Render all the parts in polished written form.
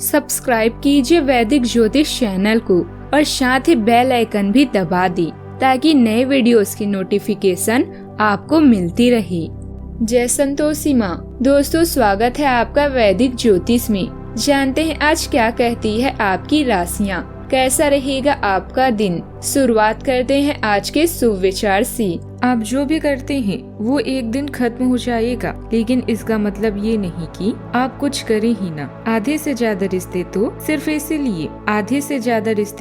Subscribe कीजिए वैदिक ज्योतिष चैनल को और साथ ही बेल आइकन भी दबा दी ताकि नए वीडियोस की नोटिफिकेशन आपको मिलती रहे। जय संतोषी माँ। दोस्तों, स्वागत है आपका वैदिक ज्योतिष में। जानते हैं आज क्या कहती है आपकी राशियाँ, कैसा रहेगा आपका दिन। शुरुआत करते हैं आज के शुभ विचार से। आप जो भी करते हैं वो एक दिन खत्म हो जाएगा, लेकिन इसका मतलब ये नहीं कि आप कुछ करें ही ना। आधे से ज्यादा रिश्ते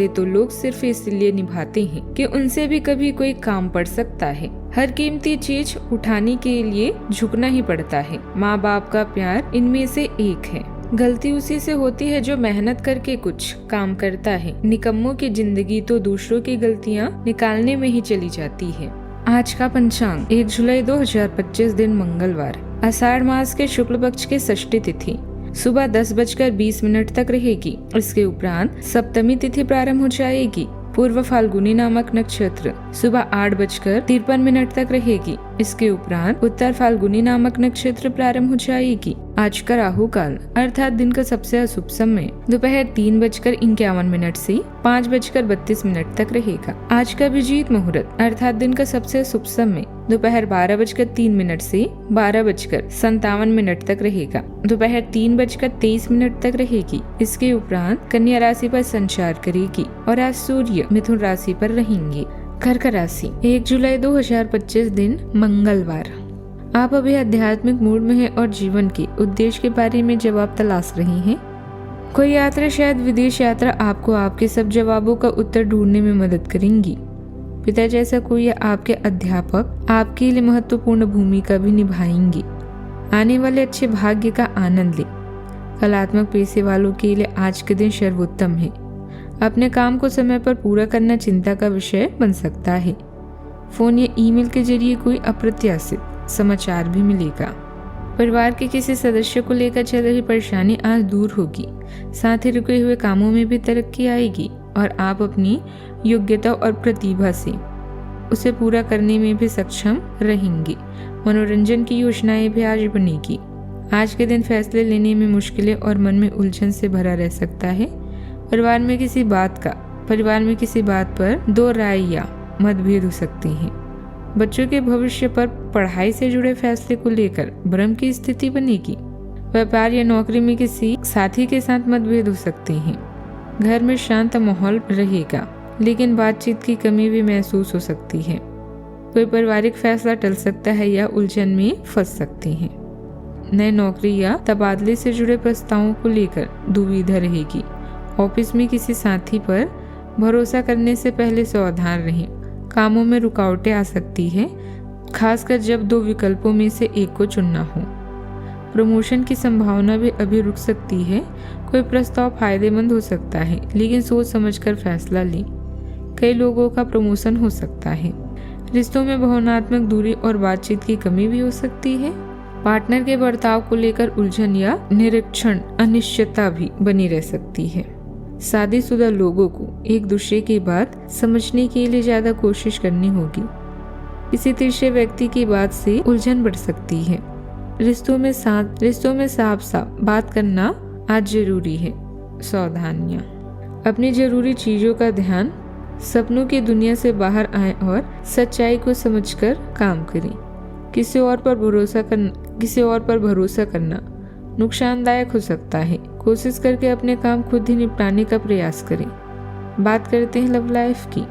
तो लोग सिर्फ इसलिए निभाते हैं कि उनसे भी कभी कोई काम पड़ सकता है। हर कीमती चीज उठाने के लिए झुकना ही पड़ता है। माँ बाप का प्यार इनमें से एक है। गलती उसी से होती है जो मेहनत करके कुछ काम करता है। निकम्मों की जिंदगी तो दूसरों की गलतियाँ निकालने में ही चली जाती है। आज का पंचांग 1 जुलाई 2025 दिन मंगलवार, आषाढ़ मास के शुक्ल पक्ष के षष्ठी तिथि सुबह 10:20 तक रहेगी। इसके उपरांत सप्तमी तिथि प्रारंभ हो जाएगी। पूर्व फाल्गुनी नामक नक्षत्र सुबह 8:53 तक रहेगी। इसके उपरांत उत्तर फाल्गुनी नामक नक्षत्र प्रारंभ हो जाएगी। आज का राहु काल अर्थात दिन का सबसे अशुभ समय दोपहर 3:51 से 5:32 तक रहेगा। आज का अभिजीत मुहूर्त अर्थात दिन का सबसे शुभ समय दोपहर 12:03 से 12:57 तक रहेगा। दोपहर 3:23 तक रहेगी। इसके उपरांत कन्या राशि पर संचार करेगी और आज सूर्य मिथुन राशि पर रहेंगे। कर्क राशि 1 जुलाई 2025 दिन मंगलवार। आप अभी आध्यात्मिक मूड में हैं और जीवन के उद्देश्य के बारे में जवाब तलाश रही हैं। कोई यात्रा, शायद विदेश यात्रा, आपको आपके सब जवाबों का उत्तर ढूंढने में मदद करेंगी। पिता जैसा कोई या आपके अध्यापक आपके लिए महत्वपूर्ण भूमिका भी निभाएंगी। आने वाले अच्छे भाग्य का आनंद लें। कलात्मक पेशे वालों के लिए आज के दिन सर्वोत्तम है। अपने काम को समय पर पूरा करना चिंता का विषय बन सकता है। फोन या ईमेल के जरिए कोई अप्रत्याशित समाचार भी मिलेगा। परिवार के किसी सदस्य को लेकर चल रही परेशानी आज दूर होगी। साथ ही रुके हुए कामों में भी तरक्की आएगी और आप अपनी योग्यता और प्रतिभा से उसे पूरा करने में भी सक्षम रहेंगे। मनोरंजन की योजनाएं भी आज बनेगी। आज के दिन फैसले लेने में मुश्किलें और मन में उलझन से भरा रह सकता है। परिवार में किसी बात पर दो राय या मतभेद हो सकते हैं। बच्चों के भविष्य पर पढ़ाई से जुड़े फैसले को लेकर भ्रम की स्थिति बनेगी। व्यापार या नौकरी में किसी साथी के साथ मतभेद हो सकते हैं। घर में शांत माहौल रहेगा, लेकिन बातचीत की कमी भी महसूस हो सकती है। कोई पारिवारिक फैसला टल सकता है या उलझन में फंस सकते हैं। नए नौकरी या तबादले से जुड़े प्रस्तावों को लेकर दुविधा रहेगी। ऑफिस में किसी साथी पर भरोसा करने से पहले सावधान रहें। कामों में रुकावटें आ सकती है, खासकर जब दो विकल्पों में से एक को चुनना हो। प्रमोशन की संभावना भी अभी रुक सकती है। कोई प्रस्ताव फायदेमंद हो सकता है, लेकिन सोच समझकर फैसला लें। कई लोगों का प्रमोशन हो सकता है। रिश्तों में भावनात्मक दूरी और बातचीत की कमी भी हो सकती है। पार्टनर के बर्ताव को लेकर उलझन या निरीक्षण अनिश्चितता भी बनी रह सकती है। शादीशुदा लोगों को एक दूसरे की बात समझने के लिए ज्यादा कोशिश करनी होगी। किसी तीसरे व्यक्ति की बात से उलझन बढ़ सकती है। रिश्तों में साफ बात करना आज जरूरी है। सावधानियां। अपनी जरूरी चीजों का ध्यान, सपनों की दुनिया से बाहर आएं और सच्चाई को समझकर काम करें। किसी और पर भरोसा करना नुकसानदायक हो सकता है। कोशिश करके अपने काम खुद ही निपटाने का प्रयास करें। बात करते हैं लव लाइफ की।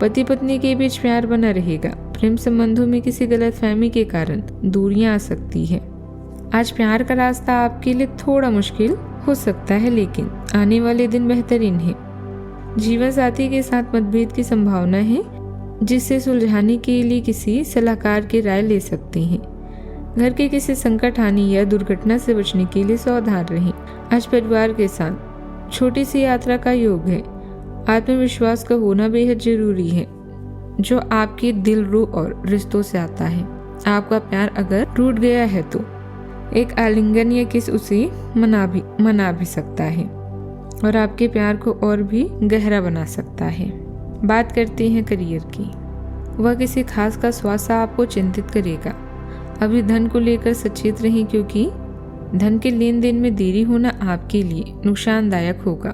पति पत्नी के बीच प्यार बना रहेगा। प्रेम संबंधों में किसी गलतफहमी के कारण दूरियां आ सकती है। आज प्यार का रास्ता आपके लिए थोड़ा मुश्किल हो सकता है, लेकिन आने वाले दिन बेहतरीन है। जीवन साथी के साथ मतभेद की संभावना है, जिससे सुलझाने के लिए किसी सलाहकार की राय ले सकते हैं। घर के किसी संकट, हानि या दुर्घटना से बचने के लिए सावधान रहें। आज परिवार के साथ छोटी सी यात्रा का योग है। आत्मविश्वास का होना बेहद जरूरी है, जो आपके दिल, रूह और रिश्तों से आता है। आपका प्यार अगर टूट गया है तो एक आलिंगन या किस उसे मना भी सकता है और आपके प्यार को और भी गहरा बना सकता है। बात करते हैं करियर की। वह किसी खास का स्वास्थ्य आपको चिंतित करेगा। अभी धन को लेकर सचेत रहें, क्योंकि धन के लेन देन में देरी होना आपके लिए नुकसानदायक होगा।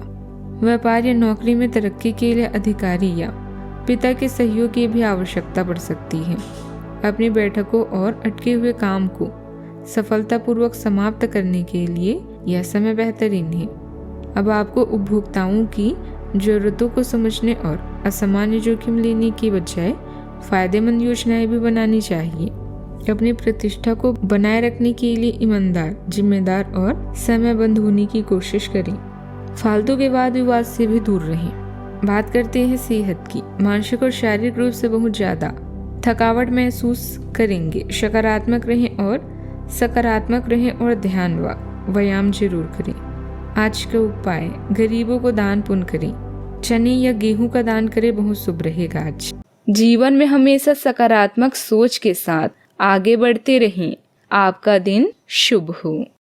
व्यापार या नौकरी में तरक्की के लिए अधिकारी या पिता के सहयोग की भी आवश्यकता पड़ सकती है। अपनी बैठकों और अटके हुए काम को सफलतापूर्वक समाप्त करने के लिए यह समय बेहतरीन है। अब आपको उपभोक्ताओं की जरूरतों को समझने और असामान्य जोखिम लेने की बजाय फायदेमंद योजनाएं भी बनानी चाहिए। अपनी प्रतिष्ठा को बनाए रखने के लिए ईमानदार, जिम्मेदार और समयबद्ध होने की कोशिश करें। फालतू के वाद विवाद से भी दूर रहें। बात करते हैं सेहत की। मानसिक और शारीरिक रूप से बहुत ज्यादा थकावट महसूस करेंगे। सकारात्मक रहें और ध्यान व व्यायाम जरूर करें। आज का उपाय, गरीबों को दान पुण्य करें। चने या गेहूं का दान करें, बहुत शुभ रहेगा आज। जीवन में हमेशा सकारात्मक सोच के साथ आगे बढ़ते रहें। आपका दिन शुभ हो।